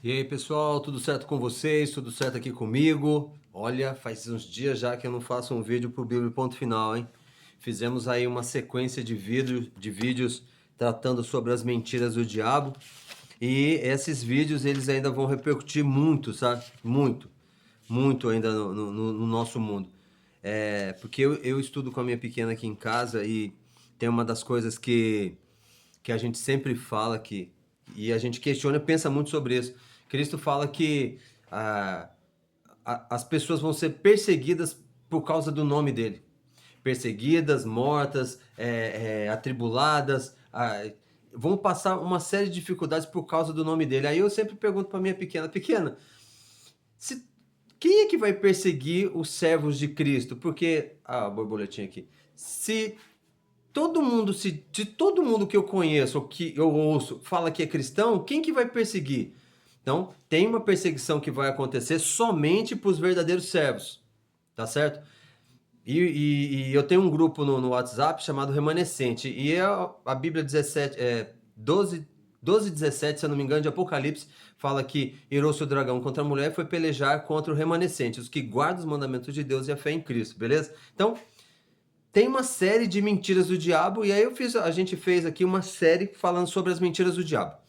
E aí, pessoal, tudo certo com vocês? Tudo certo aqui comigo? Olha, faz uns dias já que eu não faço um vídeo pro Bíblia Ponto Final, hein? Fizemos aí uma sequência de vídeos tratando sobre as mentiras do diabo. E esses vídeos, eles ainda vão repercutir muito, sabe? Muito ainda no nosso mundo. Porque eu estudo com a minha pequena aqui em casa e tem uma das coisas que a gente sempre fala que e a gente questiona e pensa muito sobre isso. Cristo fala que ah, as pessoas vão ser perseguidas por causa do nome dele. Perseguidas, mortas, atribuladas, vão passar uma série de dificuldades por causa do nome dele. Aí eu sempre pergunto para minha pequena, se, quem é que vai perseguir os servos de Cristo? Porque, a borboletinha aqui, se todo mundo que eu conheço ou que eu ouço fala que é cristão, quem que vai perseguir? Então, tem uma perseguição que vai acontecer somente para os verdadeiros servos, tá certo? E eu tenho um grupo no WhatsApp chamado Remanescente, e a Bíblia 17, 12, 17, se eu não me engano, de Apocalipse, fala que irou-se o dragão contra a mulher e foi pelejar contra o remanescente, os que guardam os mandamentos de Deus e a fé em Cristo, beleza? Então, tem uma série de mentiras do diabo, e aí a gente fez aqui uma série falando sobre as mentiras do diabo.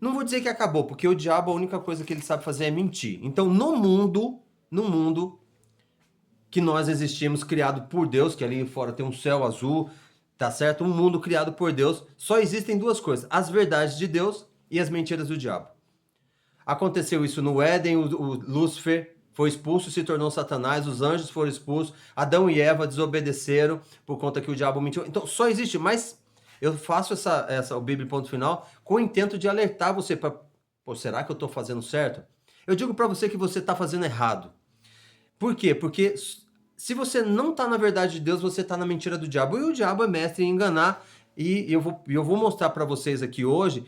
Não vou dizer que acabou, porque o diabo a única coisa que ele sabe fazer é mentir. Então, no mundo que nós existimos, criado por Deus, que ali fora tem um céu azul, tá certo? Um mundo criado por Deus, só existem duas coisas: as verdades de Deus e as mentiras do diabo. Aconteceu isso no Éden, o Lúcifer foi expulso, se tornou Satanás, os anjos foram expulsos, Adão e Eva desobedeceram por conta que o diabo mentiu. Então só existe, mas eu faço o Bíblia Ponto Final com o intento de alertar você para, pô, será que eu estou fazendo certo? Eu digo para você que você está fazendo errado. Por quê? Porque se você não está na verdade de Deus, você está na mentira do diabo. E o diabo é mestre em enganar. E eu vou mostrar para vocês aqui hoje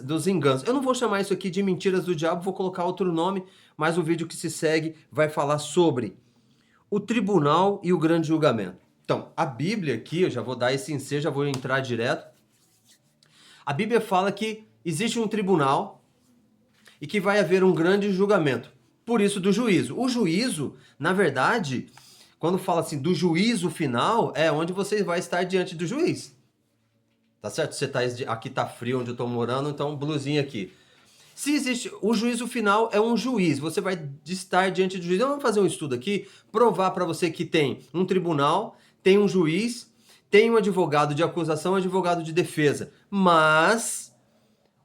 dos enganos. Eu não vou chamar isso aqui de mentiras do diabo, vou colocar outro nome, mas o vídeo que se segue vai falar sobre o tribunal e o grande julgamento. Então, a Bíblia aqui, eu já vou dar esse ensejo, já vou entrar direto. A Bíblia fala que existe um tribunal e que vai haver um grande julgamento. Por isso, do juízo. O juízo, na verdade, quando fala assim do juízo final, é onde você vai estar diante do juiz. Tá certo? Você tá, aqui tá frio onde eu tô morando, então blusinha aqui. Se existe, o juízo final é um juiz, você vai estar diante do juiz. Eu vou fazer um estudo aqui, provar para você que tem um tribunal, tem um juiz, tem um advogado de acusação, um advogado de defesa. Mas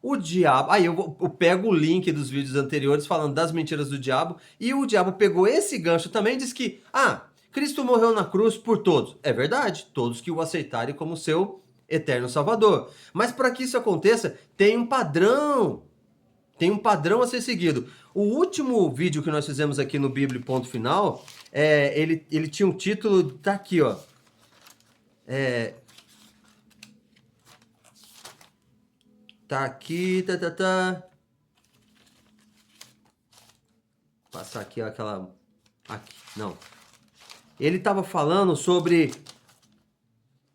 o diabo. Aí eu pego o link dos vídeos anteriores falando das mentiras do diabo. E o diabo pegou esse gancho também e disse que, Cristo morreu na cruz por todos. É verdade, todos que o aceitarem como seu eterno salvador. Mas para que isso aconteça, tem um padrão. Tem um padrão a ser seguido. O último vídeo que nós fizemos aqui no Bíblia Ponto Final, ele tinha um título, tá aqui, ó. Tá aqui, Passar aqui aquela. Aqui, não. Ele estava falando sobre.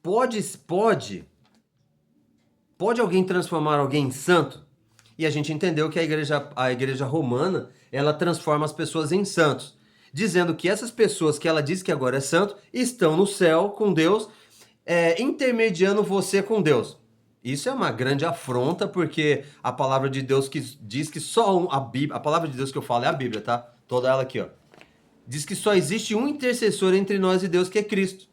Pode alguém transformar alguém em santo? E a gente entendeu que a igreja romana, ela transforma as pessoas em santos, dizendo que essas pessoas que ela diz que agora é santo, estão no céu com Deus, intermediando você com Deus. Isso é uma grande afronta, porque a palavra de Deus que diz que só a palavra de Deus que eu falo é a Bíblia, tá? Toda ela aqui, ó. Diz que só existe um intercessor entre nós e Deus, que é Cristo,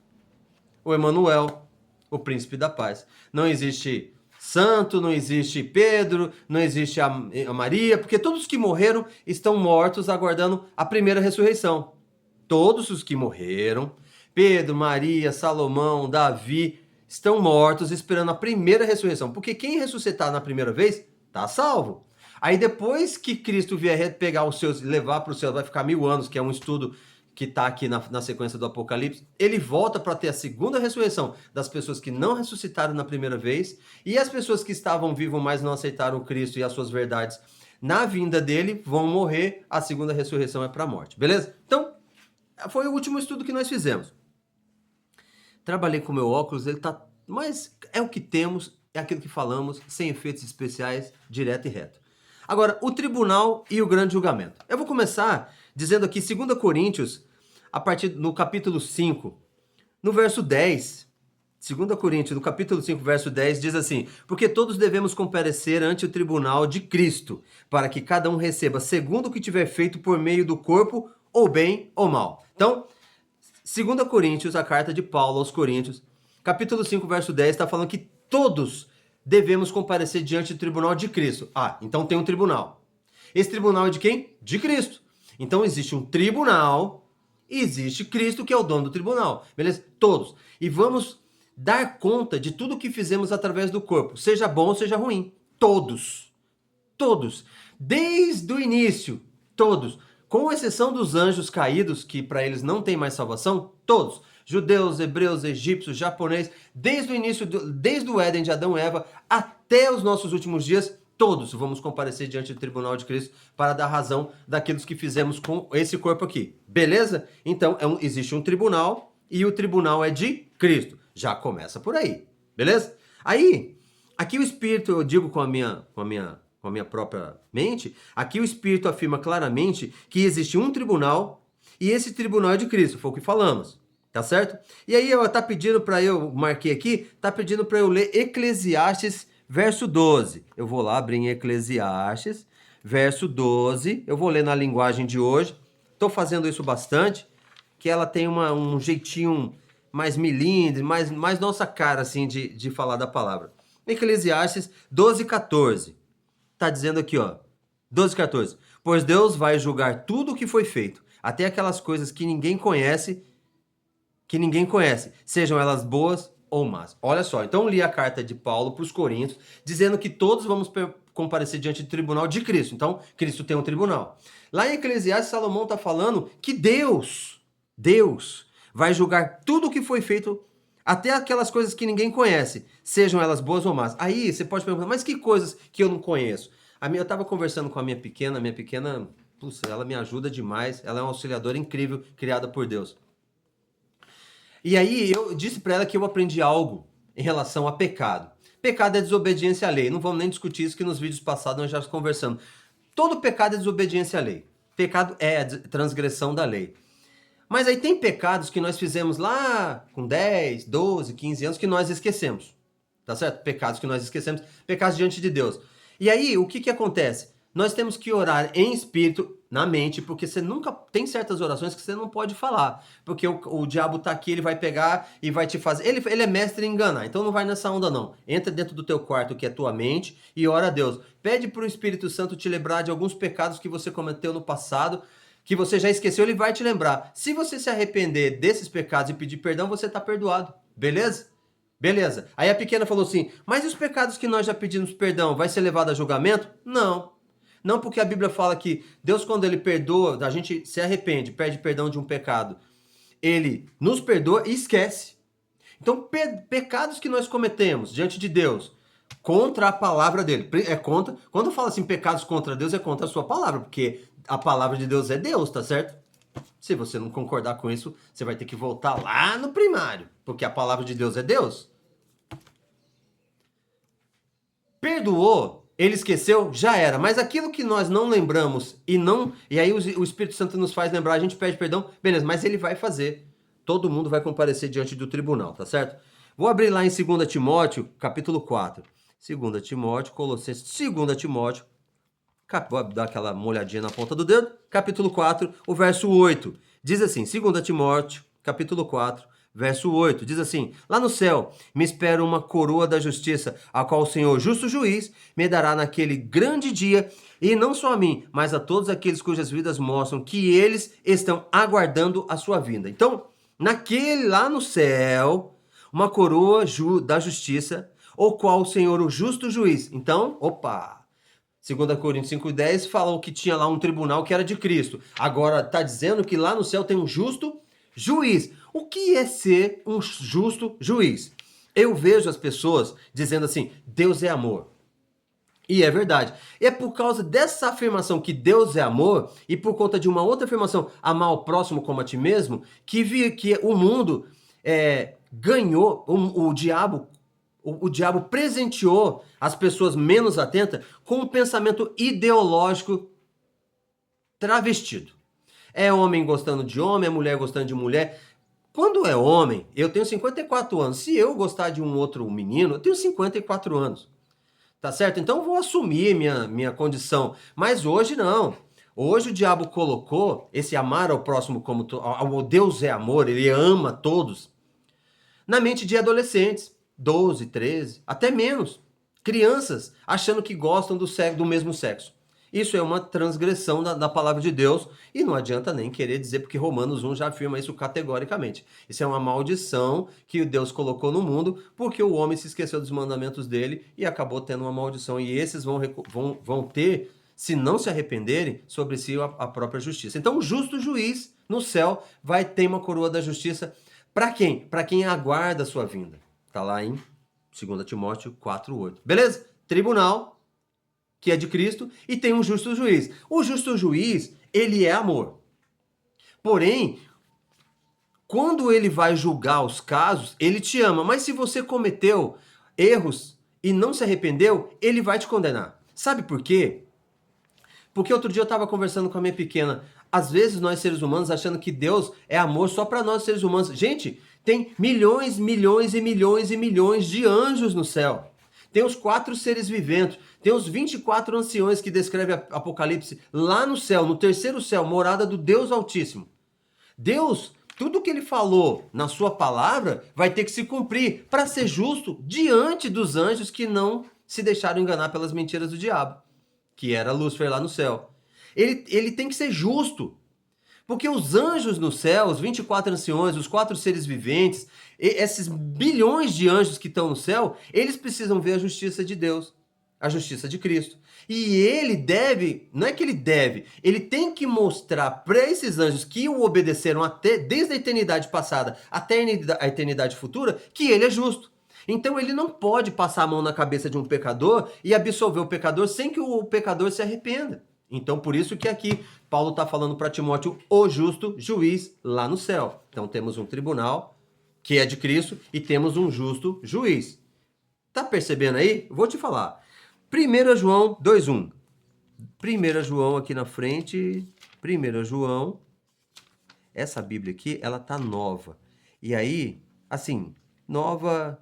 o Emanuel, o príncipe da paz. Não existe santo, não existe Pedro, não existe a Maria, porque todos os que morreram estão mortos aguardando a primeira ressurreição. Todos os que morreram, Pedro, Maria, Salomão, Davi, estão mortos esperando a primeira ressurreição. Porque quem ressuscitar na primeira vez, está salvo. Aí depois que Cristo vier pegar os seus, levar para o céu, vai ficar 1000 anos, que é um estudo que está aqui na sequência do Apocalipse, ele volta para ter a segunda ressurreição das pessoas que não ressuscitaram na primeira vez, e as pessoas que estavam vivas, mas não aceitaram Cristo e as suas verdades na vinda dele, vão morrer, a segunda ressurreição é para a morte, beleza? Então, foi o último estudo que nós fizemos. Trabalhei com meu óculos, ele tá, mas é o que temos, é aquilo que falamos, sem efeitos especiais, direto e reto. Agora, o tribunal e o grande julgamento. Eu vou começar dizendo aqui 2 Coríntios, no capítulo 5, no verso 10. 2 Coríntios, no capítulo 5, verso 10, diz assim: porque todos devemos comparecer ante o tribunal de Cristo, para que cada um receba segundo o que tiver feito por meio do corpo, ou bem ou mal. Então, 2 Coríntios, a carta de Paulo aos Coríntios, capítulo 5, verso 10, está falando que todos devemos comparecer diante do tribunal de Cristo. Ah, então tem um tribunal. Esse tribunal é de quem? De Cristo. Então existe um tribunal e existe Cristo, que é o dono do tribunal. Beleza? Todos. E vamos dar conta de tudo que fizemos através do corpo, seja bom ou seja ruim. Todos. Todos. Desde o início. Todos. Com exceção dos anjos caídos, que para eles não tem mais salvação, todos. Judeus, hebreus, egípcios, japoneses, desde o início, desde o Éden de Adão e Eva até os nossos últimos dias, todos vamos comparecer diante do tribunal de Cristo para dar razão daquilo que fizemos com esse corpo aqui. Beleza? Então, existe um tribunal e o tribunal é de Cristo. Já começa por aí. Beleza? Aí, aqui o Espírito, eu digo com a minha própria mente, aqui o Espírito afirma claramente que existe um tribunal e esse tribunal é de Cristo, foi o que falamos. Tá certo? E aí tá pedindo para eu, marquei aqui, tá pedindo para eu ler Eclesiastes, verso 12. Eu vou lá abrir em Eclesiastes, verso 12. Eu vou ler na linguagem de hoje. Tô fazendo isso bastante, que ela tem um jeitinho mais milímetro, mais nossa cara, assim, de falar da palavra. Eclesiastes 12, 14. Tá dizendo aqui, ó, 12, 14. Pois Deus vai julgar tudo o que foi feito, até aquelas coisas que ninguém conhece, sejam elas boas ou más. Olha só, então li a carta de Paulo para os Coríntios, dizendo que todos vamos comparecer diante do tribunal de Cristo. Então, Cristo tem um tribunal. Lá em Eclesiastes, Salomão está falando que Deus vai julgar tudo o que foi feito, até aquelas coisas que ninguém conhece, sejam elas boas ou más. Aí você pode perguntar, mas que coisas que eu não conheço? Eu estava conversando com a minha pequena, ela me ajuda demais, ela é uma auxiliadora incrível, criada por Deus. E aí eu disse para ela que eu aprendi algo em relação a pecado. Pecado é desobediência à lei. Não vamos nem discutir isso, que nos vídeos passados nós já conversamos. Todo pecado é desobediência à lei. Pecado é a transgressão da lei. Mas aí tem pecados que nós fizemos lá com 10, 12, 15 anos que nós esquecemos. Tá certo? Pecados que nós esquecemos, pecados diante de Deus. E aí, o que acontece? Nós temos que orar em espírito, na mente, porque você nunca tem certas orações que você não pode falar, porque o diabo tá aqui, ele vai pegar e vai te fazer, ele é mestre em enganar, então não vai nessa onda não. Entra dentro do teu quarto, que é tua mente, e ora a Deus. Pede pro Espírito Santo te lembrar de alguns pecados que você cometeu no passado, que você já esqueceu, ele vai te lembrar. Se você se arrepender desses pecados e pedir perdão, você tá perdoado, beleza? Beleza. Aí a pequena falou assim, mas e os pecados que nós já pedimos perdão, vai ser levado a julgamento? Não. Não, porque a Bíblia fala que Deus, quando ele perdoa, a gente se arrepende, pede perdão de um pecado, ele nos perdoa e esquece. Então, pecados que nós cometemos diante de Deus, contra a palavra dele, quando fala assim, pecados contra Deus, é contra a sua palavra, porque a palavra de Deus é Deus, tá certo? Se você não concordar com isso, você vai ter que voltar lá no primário, porque a palavra de Deus é Deus. Perdoou, ele esqueceu, já era. Mas aquilo que nós não lembramos e aí o Espírito Santo nos faz lembrar, a gente pede perdão, beleza, mas ele vai fazer. Todo mundo vai comparecer diante do tribunal, tá certo? Vou abrir lá em 2 Timóteo, capítulo 4. 2 Timóteo, Colossenses, 2 Timóteo, vou dar aquela molhadinha na ponta do dedo, capítulo 4, o verso 8. Diz assim, 2 Timóteo, capítulo 4, verso 8, diz assim, lá no céu me espera uma coroa da justiça, a qual o Senhor, justo juiz, me dará naquele grande dia, e não só a mim, mas a todos aqueles cujas vidas mostram que eles estão aguardando a sua vinda. Então, lá no céu, uma coroa da justiça, o qual o Senhor, o justo juiz. Então, 2 Coríntios 5,10 falou que tinha lá um tribunal que era de Cristo. Agora está dizendo que lá no céu tem um justo juiz. O que é ser um justo juiz? Eu vejo as pessoas dizendo assim, Deus é amor. E é verdade. E é por causa dessa afirmação que Deus é amor, e por conta de uma outra afirmação, amar o próximo como a ti mesmo, que o mundo ganhou, o diabo O diabo presenteou as pessoas menos atentas com um pensamento ideológico travestido. É homem gostando de homem, é mulher gostando de mulher. Quando é homem, eu tenho 54 anos. Se eu gostar de um outro menino, eu tenho 54 anos. Tá certo? Então eu vou assumir minha condição. Mas hoje não. Hoje o diabo colocou esse amar ao próximo como... O Deus é amor, ele ama todos. Na mente de adolescentes. 12, 13, até menos. Crianças achando que gostam do mesmo sexo. Isso é uma transgressão da palavra de Deus e não adianta nem querer dizer, porque Romanos 1 já afirma isso categoricamente. Isso é uma maldição que Deus colocou no mundo porque o homem se esqueceu dos mandamentos dele e acabou tendo uma maldição. E esses vão ter, se não se arrependerem, sobre si a própria justiça. Então o justo juiz no céu vai ter uma coroa da justiça para quem? Para quem aguarda a sua vinda. Está lá em 2 Timóteo 4:8. Beleza? Tribunal, que é de Cristo, e tem um justo juiz. O justo juiz, ele é amor. Porém, quando ele vai julgar os casos, ele te ama. Mas se você cometeu erros e não se arrependeu, ele vai te condenar. Sabe por quê? Porque outro dia eu estava conversando com a minha pequena. Às vezes nós seres humanos achando que Deus é amor só para nós seres humanos. Gente, tem milhões, milhões e milhões e milhões de anjos no céu. Tem os 4 seres viventes. Tem os 24 anciões que descreve Apocalipse lá no céu, no terceiro céu, morada do Deus Altíssimo. Deus, tudo que ele falou na sua palavra vai ter que se cumprir para ser justo diante dos anjos que não se deixaram enganar pelas mentiras do diabo, que era Lúcifer lá no céu. Ele tem que ser justo. Porque os anjos no céu, os 24 anciões, os 4 seres viventes, esses bilhões de anjos que estão no céu, eles precisam ver a justiça de Deus, a justiça de Cristo. E ele deve, não é que ele tem que mostrar para esses anjos que o obedeceram até desde a eternidade passada até a eternidade futura, que ele é justo. Então ele não pode passar a mão na cabeça de um pecador e absolver o pecador sem que o pecador se arrependa. Então, por isso que aqui Paulo está falando para Timóteo, o justo juiz lá no céu. Então, temos um tribunal, que é de Cristo, e temos um justo juiz. Tá percebendo aí? Vou te falar. 1 João 2:1. 1 João aqui na frente. 1 João. Essa Bíblia aqui, ela tá nova. E aí, assim, nova...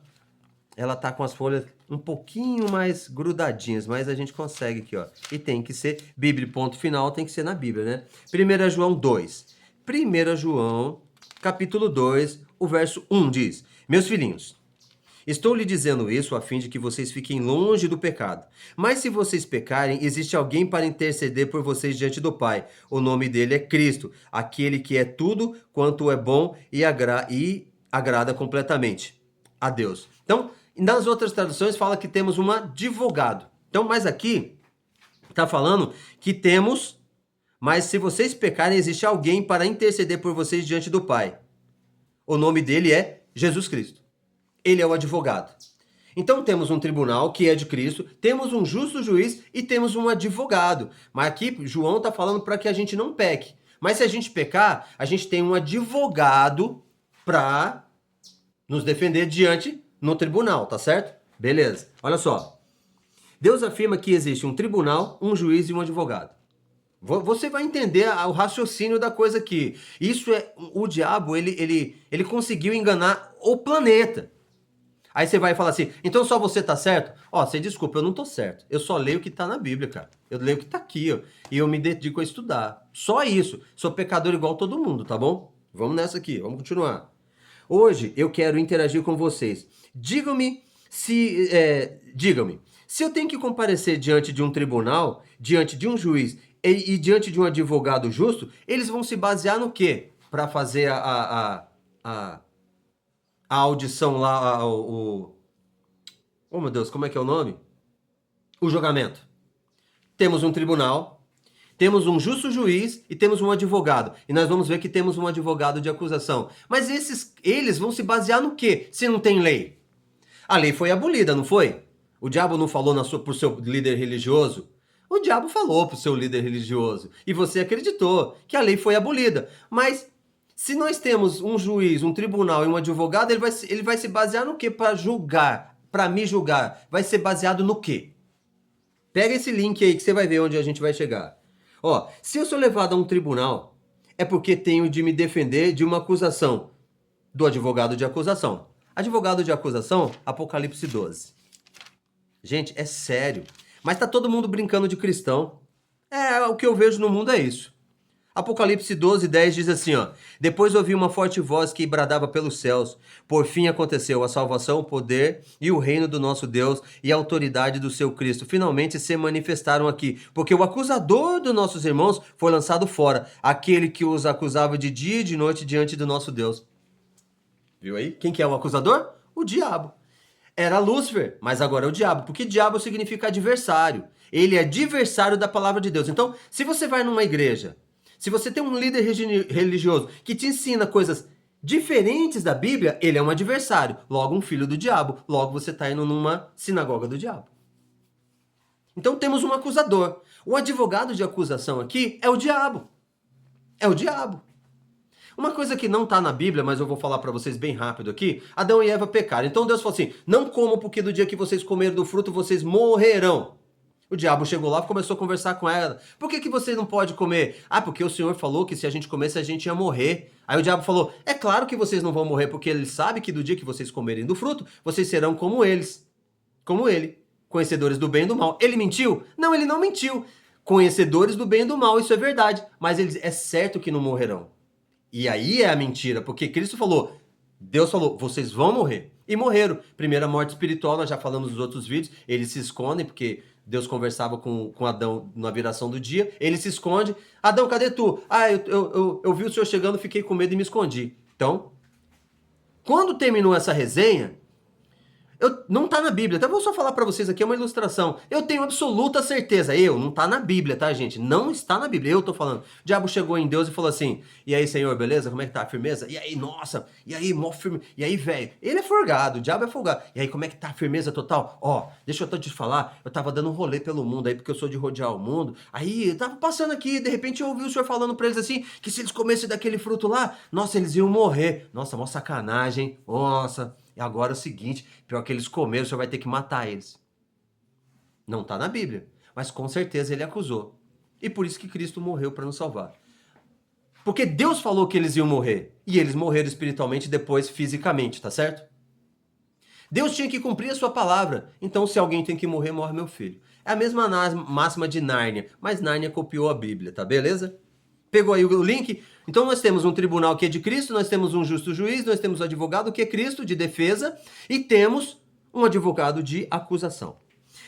Ela tá com as folhas um pouquinho mais grudadinhas, mas a gente consegue aqui, ó. E tem que ser, Bíblia, ponto final, tem que ser na Bíblia, né? 1 João 2. 1 João, capítulo 2, o verso 1 diz: Meus filhinhos, estou lhe dizendo isso a fim de que vocês fiquem longe do pecado. Mas se vocês pecarem, existe alguém para interceder por vocês diante do Pai. O nome dele é Cristo, aquele que é tudo quanto é bom e agrada completamente a Deus. Então, nas outras traduções fala que temos um advogado. Então, mas aqui está falando que temos, mas se vocês pecarem, existe alguém para interceder por vocês diante do Pai. O nome dele é Jesus Cristo. Ele é o advogado. Então temos um tribunal que é de Cristo, temos um justo juiz e temos um advogado. Mas aqui João está falando para que a gente não peque. Mas se a gente pecar, a gente tem um advogado para nos defender diante no tribunal, tá certo? Beleza. Olha só. Deus afirma que existe um tribunal, um juiz e um advogado. Você vai entender o raciocínio da coisa aqui. Isso é... O diabo, ele conseguiu enganar o planeta. Aí você vai falar assim, então só você tá certo? Ó, você desculpa, eu não tô certo. Eu só leio o que tá na Bíblia, cara. Eu leio o que tá aqui, ó. E eu me dedico a estudar. Só isso. Sou pecador igual todo mundo, tá bom? Vamos nessa aqui, vamos continuar. Hoje eu quero interagir com vocês. Digam-me se eu tenho que comparecer diante de um tribunal, diante de um juiz e diante de um advogado justo, eles vão se basear no quê? Para fazer a audição lá, oh meu Deus, como é que é o nome? O julgamento. Temos um tribunal, temos um justo juiz e temos um advogado. E nós vamos ver que temos um advogado de acusação. Mas eles vão se basear no quê? Se não tem lei. A lei foi abolida, não foi? O diabo não falou pro seu líder religioso? O diabo falou pro seu líder religioso. E você acreditou que a lei foi abolida. Mas se nós temos um juiz, um tribunal e um advogado, ele vai se basear no quê para julgar para me julgar vai ser baseado no quê? Pega esse link aí que você vai ver onde a gente vai chegar. Ó, se eu sou levado a um tribunal, é porque tenho de me defender de uma acusação do advogado de acusação. Advogado de acusação, Apocalipse 12. Gente, é sério. Mas tá todo mundo brincando de cristão. O que eu vejo no mundo é isso. Apocalipse 12, 10 diz assim, ó. Depois ouvi uma forte voz que bradava pelos céus. Por fim aconteceu a salvação, o poder e o reino do nosso Deus e a autoridade do seu Cristo. Finalmente se manifestaram aqui, porque o acusador dos nossos irmãos foi lançado fora, aquele que os acusava de dia e de noite diante do nosso Deus. Viu aí? Quem que é o acusador? O diabo. Era Lúcifer, mas agora é o diabo, porque diabo significa adversário. Ele é adversário da palavra de Deus. Então, se você vai numa igreja, se você tem um líder religioso que te ensina coisas diferentes da Bíblia, ele é um adversário, logo um filho do diabo, logo você está indo numa sinagoga do diabo. Então temos um acusador. O advogado de acusação aqui é o diabo. É o diabo. Uma coisa que não está na Bíblia, mas eu vou falar para vocês bem rápido aqui, Adão e Eva pecaram. Então Deus falou assim, não comam porque do dia que vocês comerem do fruto, vocês morrerão. O diabo chegou lá e começou a conversar com ela. Por que você não pode comer? Ah, porque o Senhor falou que se a gente comesse, a gente ia morrer. Aí o diabo falou, é claro que vocês não vão morrer, porque ele sabe que do dia que vocês comerem do fruto, vocês serão como eles. Como ele. Conhecedores do bem e do mal. Ele mentiu? Não, ele não mentiu. Conhecedores do bem e do mal, isso é verdade. Mas eles é certo que não morrerão. E aí é a mentira, porque Cristo falou, Deus falou, vocês vão morrer. E morreram. Primeira morte espiritual, nós já falamos nos outros vídeos, eles se escondem, porque Deus conversava com Adão na viração do dia, ele se esconde. Adão, cadê tu? Ah, eu vi o senhor chegando, fiquei com medo e me escondi. Então, quando terminou essa resenha, não tá na Bíblia, até vou só falar para vocês aqui, é uma ilustração. Eu tenho absoluta certeza, não tá na Bíblia, tá, gente? Não está na Bíblia, eu tô falando. O diabo chegou em Deus e falou assim, e aí, Senhor, beleza? Como é que tá? Firmeza? E aí, nossa, e aí, mó firme. E aí, velho, ele é folgado, o diabo é folgado. E aí, como é que tá? Firmeza total? Ó, deixa eu te falar, eu tava dando um rolê pelo mundo aí, porque eu sou de rodear o mundo. Aí, eu tava passando aqui, de repente eu ouvi o senhor falando pra eles assim, que se eles comessem daquele fruto lá, nossa, eles iam morrer. Nossa, mó sacanagem, nossa... E agora é o seguinte, pior que eles comeram, o senhor vai ter que matar eles. Não está na Bíblia, mas com certeza ele acusou. E por isso que Cristo morreu para nos salvar. Porque Deus falou que eles iam morrer. E eles morreram espiritualmente depois fisicamente, tá certo? Deus tinha que cumprir a sua palavra. Então se alguém tem que morrer, morre meu filho. É a mesma máxima de Nárnia, mas Nárnia copiou a Bíblia, tá beleza? Pegou aí o link? Então nós temos um tribunal que é de Cristo, nós temos um justo juiz, nós temos um advogado que é Cristo, de defesa, e temos um advogado de acusação.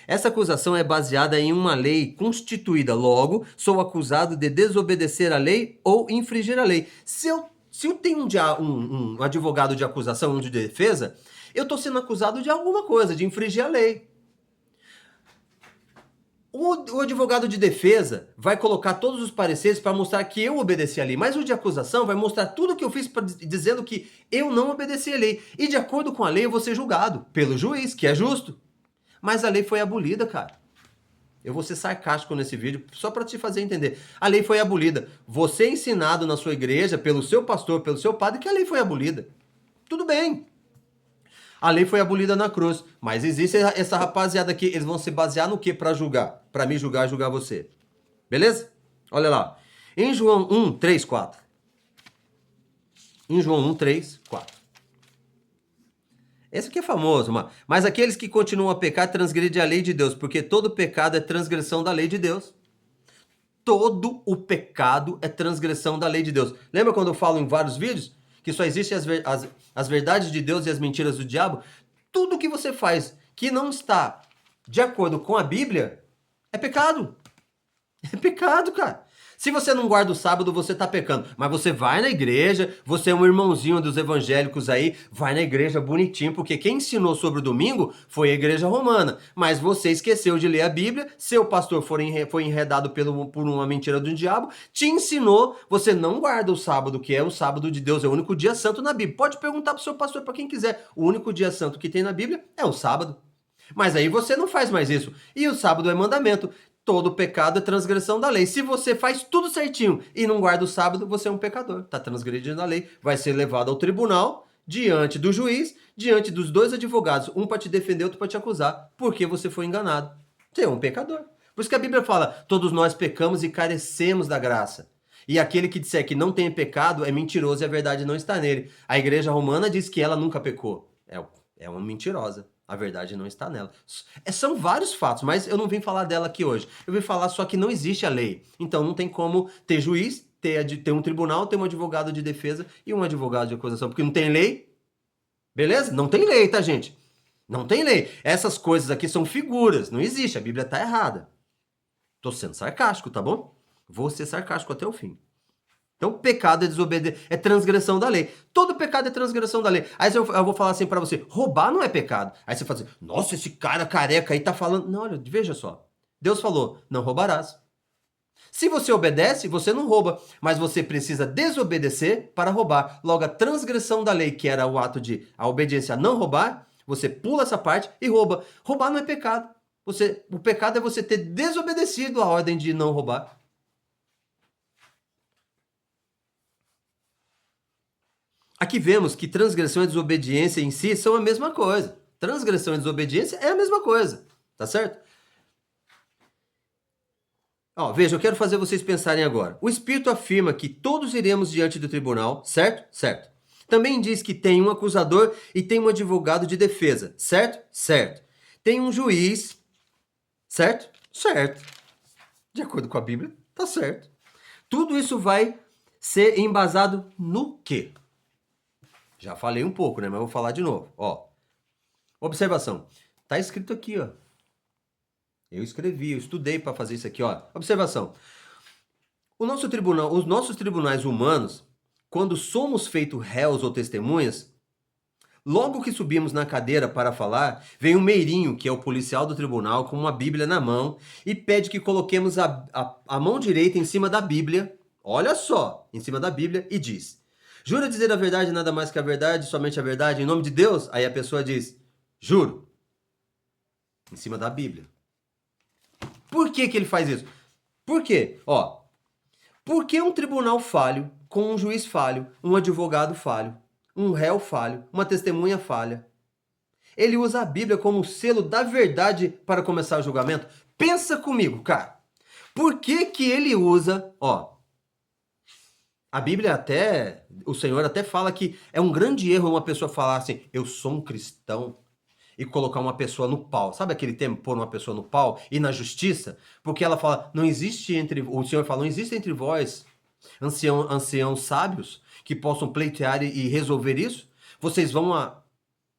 Essa acusação é baseada em uma lei constituída, logo, sou acusado de desobedecer a lei ou infringir a lei. Se eu tenho um advogado de acusação, um de defesa, eu estou sendo acusado de alguma coisa, de infringir a lei. O advogado de defesa vai colocar todos os pareceres para mostrar que eu obedeci a lei, mas o de acusação vai mostrar tudo que eu fiz dizendo que eu não obedeci a lei. E de acordo com a lei eu vou ser julgado pelo juiz, que é justo. Mas a lei foi abolida, cara. Eu vou ser sarcástico nesse vídeo, só para te fazer entender. A lei foi abolida. Você é ensinado na sua igreja, pelo seu pastor, pelo seu padre, que a lei foi abolida. Tudo bem. A lei foi abolida na cruz, mas existe essa rapaziada aqui, eles vão se basear no que para julgar? Para me julgar, julgar você. Beleza? Olha lá. Em João 1, 3, 4. Em João 1, 3, 4. Esse aqui é famoso, mas aqueles que continuam a pecar transgredem a lei de Deus, porque todo pecado é transgressão da lei de Deus. Todo o pecado é transgressão da lei de Deus. Lembra quando eu falo em vários vídeos? Que só existem as verdades de Deus e as mentiras do diabo? Tudo que você faz que não está de acordo com a Bíblia é pecado. É pecado, cara. Se você não guarda o sábado, você tá pecando. Mas você vai na igreja, você é um irmãozinho dos evangélicos aí, vai na igreja bonitinho, porque quem ensinou sobre o domingo foi a igreja romana. Mas você esqueceu de ler a Bíblia, seu pastor foi enredado por uma mentira do diabo, te ensinou, você não guarda o sábado, que é o sábado de Deus, é o único dia santo na Bíblia. Pode perguntar pro seu pastor, para quem quiser. O único dia santo que tem na Bíblia é o sábado. Mas aí você não faz mais isso. E o sábado é mandamento. Todo pecado é transgressão da lei. Se você faz tudo certinho e não guarda o sábado, você é um pecador. Está transgredindo a lei, vai ser levado ao tribunal diante do juiz, diante dos dois advogados, um para te defender, outro para te acusar, porque você foi enganado. Você é um pecador. Por isso que a Bíblia fala, todos nós pecamos e carecemos da graça. E aquele que disser que não tem pecado é mentiroso e a verdade não está nele. A igreja romana diz que ela nunca pecou. É uma mentirosa. A verdade não está nela. São vários fatos, mas eu não vim falar dela aqui hoje. Eu vim falar só que não existe a lei. Então não tem como ter juiz, ter um tribunal, ter um advogado de defesa e um advogado de acusação. Porque não tem lei. Beleza? Não tem lei, tá, gente? Não tem lei. Essas coisas aqui são figuras. Não existe. A Bíblia tá errada. Tô sendo sarcástico, tá bom? Vou ser sarcástico até o fim. Então, pecado é transgressão da lei. Todo pecado é transgressão da lei. Aí eu vou falar assim pra você, roubar não é pecado. Aí você fala assim, nossa, esse cara careca aí tá falando... Não, olha, veja só. Deus falou, não roubarás. Se você obedece, você não rouba. Mas você precisa desobedecer para roubar. Logo, a transgressão da lei, que era o ato de a obediência a não roubar, você pula essa parte e rouba. Roubar não é pecado. O pecado é você ter desobedecido a ordem de não roubar. Aqui vemos que transgressão e desobediência em si são a mesma coisa. Transgressão e desobediência é a mesma coisa, tá certo? Ó, veja, eu quero fazer vocês pensarem agora. O Espírito afirma que todos iremos diante do tribunal, certo? Certo. Também diz que tem um acusador e tem um advogado de defesa, certo? Certo. Tem um juiz, certo? Certo. De acordo com a Bíblia, tá certo. Tudo isso vai ser embasado no quê? Já falei um pouco, né? Mas vou falar de novo. Ó, observação. Tá escrito aqui, ó. Eu escrevi, eu estudei para fazer isso aqui, ó. Observação. Os nossos tribunais humanos, quando somos feitos réus ou testemunhas, logo que subimos na cadeira para falar, vem um meirinho, que é o policial do tribunal, com uma Bíblia na mão, e pede que coloquemos a mão direita em cima da Bíblia, olha só, em cima da Bíblia, e diz: jura dizer a verdade, nada mais que a verdade, somente a verdade, em nome de Deus? Aí a pessoa diz: juro. Em cima da Bíblia. Por que ele faz isso? Por quê? Ó, porque um tribunal falho, com um juiz falho, um advogado falho, um réu falho, uma testemunha falha, ele usa a Bíblia como selo da verdade para começar o julgamento? Pensa comigo, cara. Por que ele usa, ó, a Bíblia até, o Senhor até fala que é um grande erro uma pessoa falar assim, eu sou um cristão, e colocar uma pessoa no pau. Sabe aquele termo, pôr uma pessoa no pau? E na justiça? Porque ela fala, não existe o Senhor fala, não existe entre vós anciãos sábios que possam pleitear e resolver isso? Vocês vão a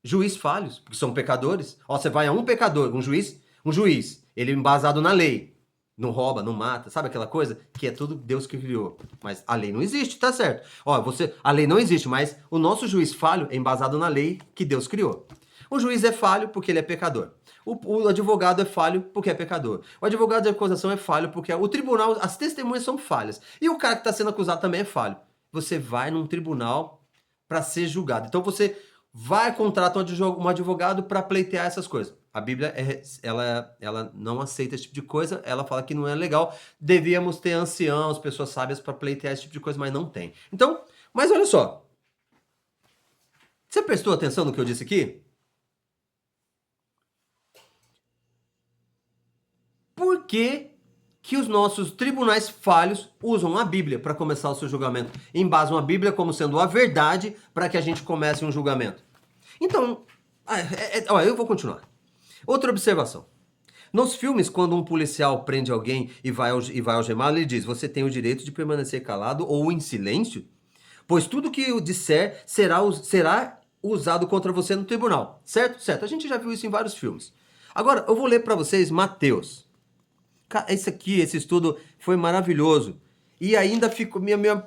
juiz falhos, porque são pecadores. Ó, você vai a um pecador, um juiz, ele é embasado na lei. Não rouba, não mata, sabe aquela coisa? Que é tudo Deus que criou. Mas a lei não existe, tá certo? Ó, a lei não existe, mas o nosso juiz falho é embasado na lei que Deus criou. O juiz é falho porque ele é pecador. O advogado é falho porque é pecador. O advogado de acusação é falho porque o tribunal, as testemunhas são falhas. E o cara que está sendo acusado também é falho. Você vai num tribunal para ser julgado. Então você vai contratar um advogado para pleitear essas coisas. A Bíblia, ela não aceita esse tipo de coisa. Ela fala que não é legal. Devíamos ter anciãos, pessoas sábias para pleitear esse tipo de coisa, mas não tem. Então, mas olha só. Você prestou atenção no que eu disse aqui? Por que os nossos tribunais falhos usam a Bíblia para começar o seu julgamento? Embasam a Bíblia como sendo a verdade para que a gente comece um julgamento. Então, eu vou continuar. Outra observação. Nos filmes, quando um policial prende alguém e vai algemá-lo, ele diz, você tem o direito de permanecer calado ou em silêncio, pois tudo que eu disser será usado contra você no tribunal. Certo? Certo. A gente já viu isso em vários filmes. Agora, eu vou ler para vocês Mateus. Esse estudo foi maravilhoso. E ainda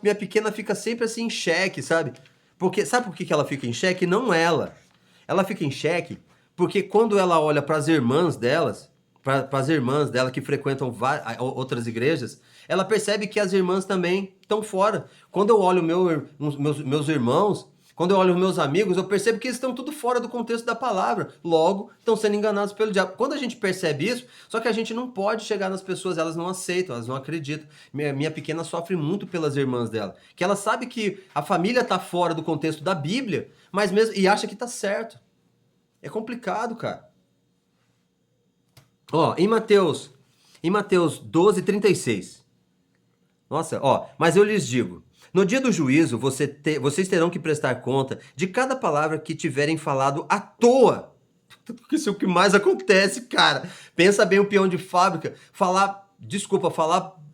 minha pequena fica sempre assim em xeque, sabe? Sabe por que ela fica em xeque? Não ela. Ela fica em xeque porque quando ela olha para as irmãs delas, para as irmãs dela que frequentam outras igrejas, ela percebe que as irmãs também estão fora. Quando eu olho meus irmãos, Quando eu olho os meus amigos, eu percebo que eles estão tudo fora do contexto da palavra. Logo, estão sendo enganados pelo diabo. Quando a gente percebe isso, só que a gente não pode chegar nas pessoas, elas não aceitam, elas não acreditam. Minha pequena sofre muito pelas irmãs dela. Que ela sabe que a família está fora do contexto da Bíblia, mas mesmo e acha que está certo. É complicado, cara. Ó, em Mateus 12:36. Nossa, ó, mas eu lhes digo, no dia do juízo, vocês terão que prestar conta de cada palavra que tiverem falado à toa. Isso é o que mais acontece, cara. Pensa bem o peão de fábrica. Falar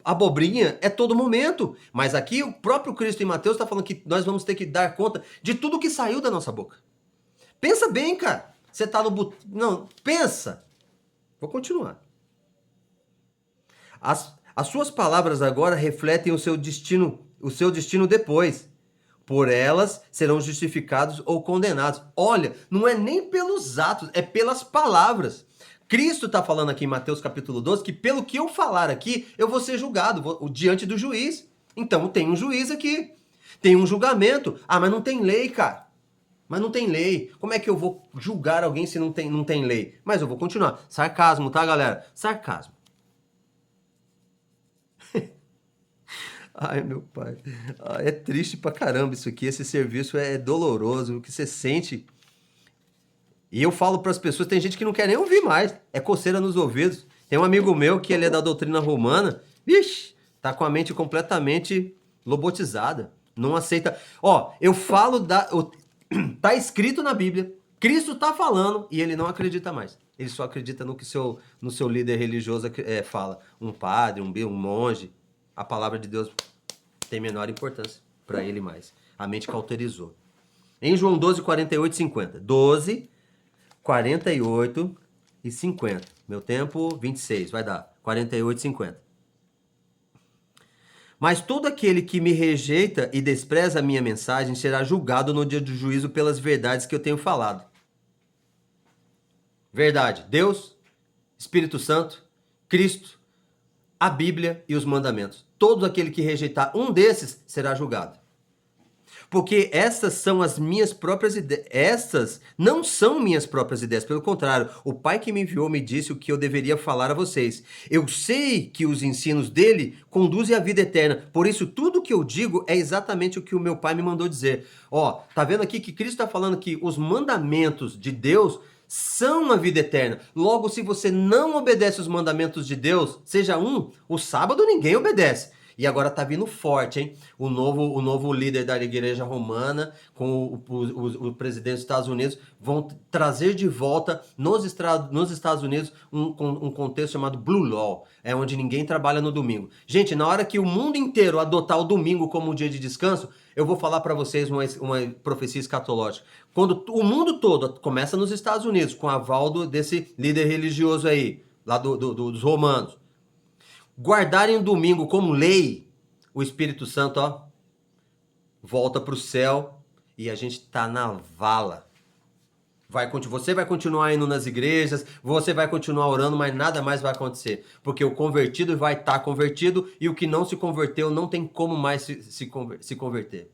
abobrinha é todo momento. Mas aqui o próprio Cristo em Mateus está falando que nós vamos ter que dar conta de tudo que saiu da nossa boca. Pensa bem, cara. Você tá no... Não, pensa. Vou continuar. As suas palavras agora refletem o seu destino depois. Por elas serão justificados ou condenados. Olha, não é nem pelos atos, é pelas palavras. Cristo está falando aqui em Mateus capítulo 12 que pelo que eu falar aqui, eu vou ser julgado diante do juiz. Então tem um juiz aqui, tem um julgamento. Ah, mas não tem lei, cara. Mas não tem lei. Como é que eu vou julgar alguém se não tem lei? Mas eu vou continuar. Sarcasmo, tá, galera? Sarcasmo. Ai, meu pai. É triste pra caramba isso aqui. Esse serviço é doloroso. O que você sente. E eu falo pras pessoas, tem gente que não quer nem ouvir mais. É coceira nos ouvidos. Tem um amigo meu que ele é da doutrina romana. Vixe, tá com a mente completamente lobotizada. Não aceita. Ó, eu falo tá escrito na Bíblia. Cristo tá falando e ele não acredita mais. Ele só acredita no que no seu líder religioso fala. Um padre, um monge. A palavra de Deus tem menor importância para ele mais. A mente cauterizou. Em João 12, 48 e 50. 12, 48 e 50. Meu tempo, 26. Vai dar 48 e 50. Mas todo aquele que me rejeita e despreza a minha mensagem será julgado no dia do juízo pelas verdades que eu tenho falado. Verdade. Deus, Espírito Santo, Cristo, a Bíblia e os mandamentos. Todo aquele que rejeitar um desses será julgado. Porque essas são as minhas próprias ideias. Essas não são minhas próprias ideias. Pelo contrário, o Pai que me enviou me disse o que eu deveria falar a vocês. Eu sei que os ensinos dele conduzem à vida eterna. Por isso, tudo que eu digo é exatamente o que o meu Pai me mandou dizer. Ó, tá vendo aqui que Cristo está falando que os mandamentos de Deus são a vida eterna. Logo, se você não obedece os mandamentos de Deus, seja o sábado ninguém obedece. E agora tá vindo forte, hein? O novo líder da igreja romana, com o presidente dos Estados Unidos, vão trazer de volta nos Estados Unidos um contexto chamado Blue Law, é onde ninguém trabalha no domingo. Gente, na hora que o mundo inteiro adotar o domingo como um dia de descanso, eu vou falar para vocês uma profecia escatológica. Quando o mundo todo começa nos Estados Unidos, com aval desse líder religioso aí, lá dos romanos, guardarem o domingo como lei, o Espírito Santo, ó, volta para o céu e a gente tá na vala. Você vai continuar indo nas igrejas, você vai continuar orando, mas nada mais vai acontecer. Porque o convertido vai estar convertido e o que não se converteu não tem como mais se converter.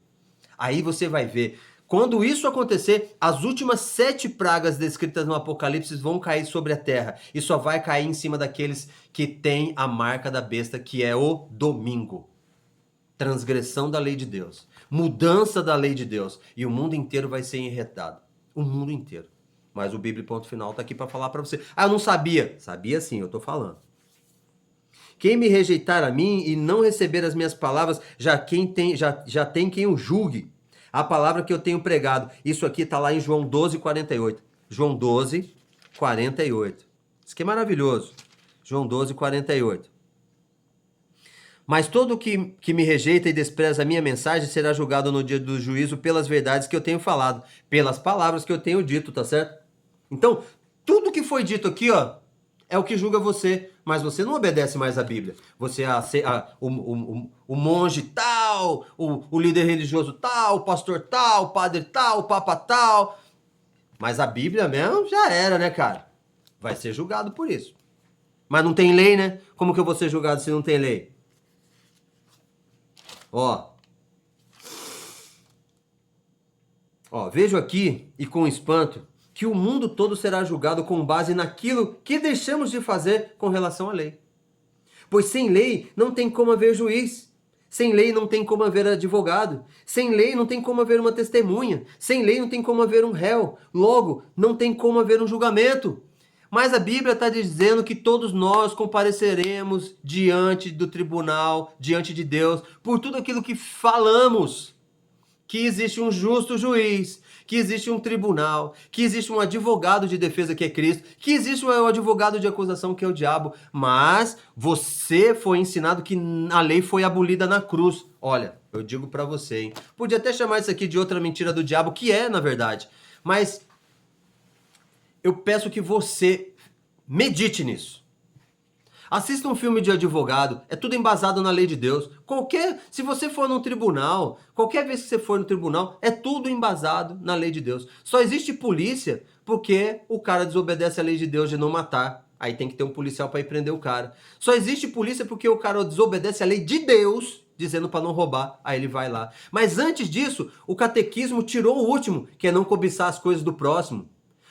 Aí você vai ver. Quando isso acontecer, as últimas 7 pragas descritas no Apocalipse vão cair sobre a terra. E só vai cair em cima daqueles que têm a marca da besta, que é o domingo. Transgressão da lei de Deus. Mudança da lei de Deus. E o mundo inteiro vai ser enredado. O mundo inteiro. Mas o Bíblia Ponto Final tá aqui para falar para você. Ah, eu não sabia. Sabia sim, eu tô falando. Quem me rejeitar a mim e não receber as minhas palavras, já tem quem o julgue. A palavra que eu tenho pregado. Isso aqui está lá em João 12, 48. João 12, 48. Isso aqui é maravilhoso. João 12, 48. Mas todo que me rejeita e despreza a minha mensagem será julgado no dia do juízo pelas verdades que eu tenho falado, pelas palavras que eu tenho dito, tá certo? Então, tudo que foi dito aqui, ó, é o que julga você, mas você não obedece mais à Bíblia. Você o monge tal, o líder religioso tal, o pastor tal, o padre tal, o papa tal. Mas a Bíblia mesmo já era, né, cara? Vai ser julgado por isso. Mas não tem lei, né? Como que eu vou ser julgado se não tem lei? Ó. Ó, vejo aqui, e com espanto, que o mundo todo será julgado com base naquilo que deixamos de fazer com relação à lei. Pois sem lei não tem como haver juiz. Sem lei não tem como haver advogado. Sem lei não tem como haver uma testemunha. Sem lei não tem como haver um réu. Logo, não tem como haver um julgamento. Mas a Bíblia está dizendo que todos nós compareceremos diante do tribunal, diante de Deus, por tudo aquilo que falamos. Que existe um justo juiz, que existe um tribunal, que existe um advogado de defesa que é Cristo, que existe um advogado de acusação que é o diabo, mas você foi ensinado que a lei foi abolida na cruz. Olha, eu digo pra você, hein? Podia até chamar isso aqui de outra mentira do diabo, que é, na verdade, mas eu peço que você medite nisso. Assista um filme de advogado, é tudo embasado na lei de Deus. Se você for num tribunal, qualquer vez que você for no tribunal, é tudo embasado na lei de Deus. Só existe polícia porque o cara desobedece a lei de Deus de não matar. Aí tem que ter um policial para ir prender o cara. Só existe polícia porque o cara desobedece a lei de Deus, dizendo para não roubar, aí ele vai lá. Mas antes disso, o catequismo tirou o último, que é não cobiçar as coisas do próximo.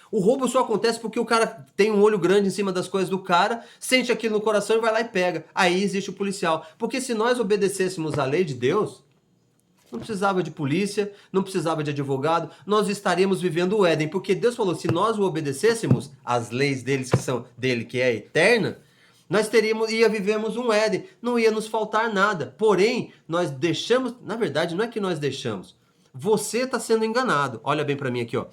O roubo só acontece porque o cara tem um olho grande em cima das coisas do cara, sente aquilo no coração e vai lá e pega. Aí existe o policial. Porque se nós obedecêssemos a lei de Deus, não precisava de polícia, não precisava de advogado, nós estaríamos vivendo o Éden. Porque Deus falou, se nós o obedecêssemos, as leis dele que é eterna, nós vivemos um Éden, não ia nos faltar nada. Porém, nós deixamos, na verdade, não é que nós deixamos. Você está sendo enganado. Olha bem para mim aqui, ó.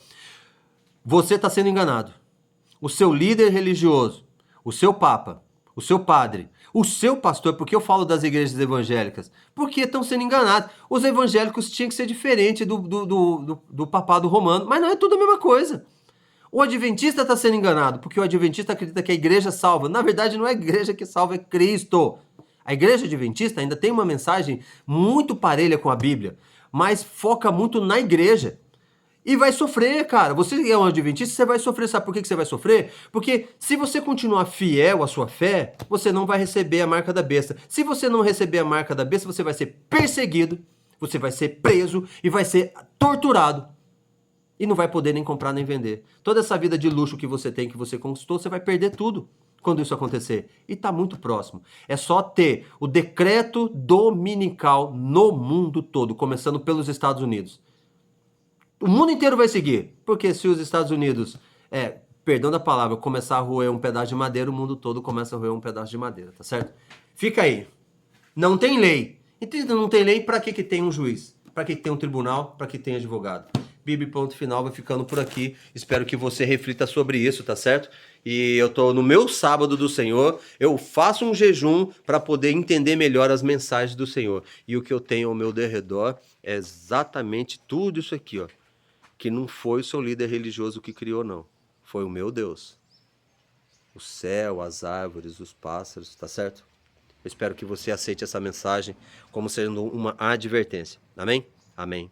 Você está sendo enganado. O seu líder religioso, o seu papa, o seu padre, o seu pastor, porque eu falo das igrejas evangélicas? Porque estão sendo enganados. Os evangélicos tinham que ser diferente do papado romano, mas não é tudo a mesma coisa. O adventista está sendo enganado, porque o adventista acredita que a igreja salva. Na verdade, não é a igreja que salva, é Cristo. A igreja adventista ainda tem uma mensagem muito parelha com a Bíblia, mas foca muito na igreja. E vai sofrer, cara. Você é um adventista, você vai sofrer. Sabe por que você vai sofrer? Porque se você continuar fiel à sua fé, você não vai receber a marca da besta. Se você não receber a marca da besta, você vai ser perseguido, você vai ser preso e vai ser torturado. E não vai poder nem comprar nem vender. Toda essa vida de luxo que você tem, que você conquistou, você vai perder tudo quando isso acontecer. E está muito próximo. É só ter o decreto dominical no mundo todo, começando pelos Estados Unidos. O mundo inteiro vai seguir. Porque se os Estados Unidos, perdão da palavra, começar a roer um pedaço de madeira, o mundo todo começa a roer um pedaço de madeira, tá certo? Fica aí. Não tem lei. Então não tem lei, pra que tem um juiz? Pra que tem um tribunal? Pra que tem advogado? Bíblia, ponto final, vai ficando por aqui. Espero que você reflita sobre isso, tá certo? E eu tô no meu sábado do Senhor, eu faço um jejum para poder entender melhor as mensagens do Senhor. E o que eu tenho ao meu derredor é exatamente tudo isso aqui, ó. Que não foi o seu líder religioso que criou, não. Foi o meu Deus. O céu, as árvores, os pássaros, tá certo? Eu espero que você aceite essa mensagem como sendo uma advertência. Amém? Amém.